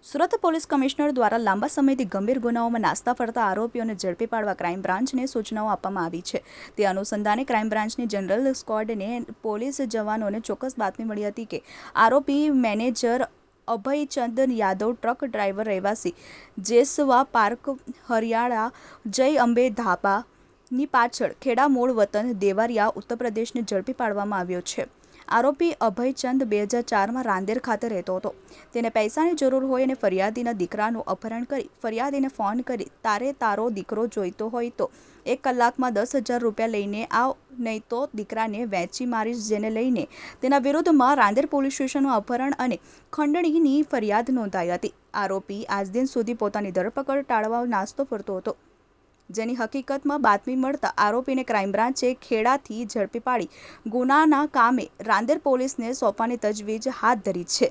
Surat police commissioner દ્વારા લાંબા સમયથી ગંભીર ગુનાઓમાં નાસ્તા ફરતા આરોપીઓને ઝડપી પાડવા ક્રાઇમ બ્રાન્ચને સૂચનાઓ આપવામાં આવી છે। તે અનુસંધાને ક્રાઇમ બ્રાન્ચની જનરલ સ્ક્વોડને પોલીસ જવાનોને ચોક્કસ બાતમી મળી હતી કે આરોપી મેનેજર અભયચંદ યાદવ ટ્રક ડ્રાઈવર રહેવાસી જેસવા પાર્ક હરિયાણા જય અંબે ધાબાની પાછળ ખેડા મૂળ વતન દેવરિયા ઉત્તર પ્રદેશને ઝડપી પાડવામાં આવ્યો છે। આરોપી અભયચંદ 2004માં રાંદેર ખાતે રહેતો હતો। તેને પૈસાની જરૂર હોય અને ફરિયાદીના દીકરાનું અપહરણ કરી ફરિયાદીને ફોન કરી તારો દીકરો જોઈતો હોય તો 1 કલાકમાં 10,000 રૂપિયા લઈને આવ, નહીં તો દીકરાને વેચી મારીશ, જેને લઈને તેના વિરુદ્ધમાં રાંદેર પોલીસ સ્ટેશનમાં અપહરણ અને ખંડણીની ફરિયાદ નોંધાઈ હતી। આરોપી આજ દિન સુધી પોતાની ધરપકડ ટાળવા નાસ્તો ફરતો હતો, જેની હકીકતમાં બાતમી મળતા આરોપીને ક્રાઇમ બ્રાન્ચે ખેડાથી ઝડપી પાડી ગુનાના કામે રાંદેર પોલીસને સોંપવાની તજવીજ હાથ ધરી છે।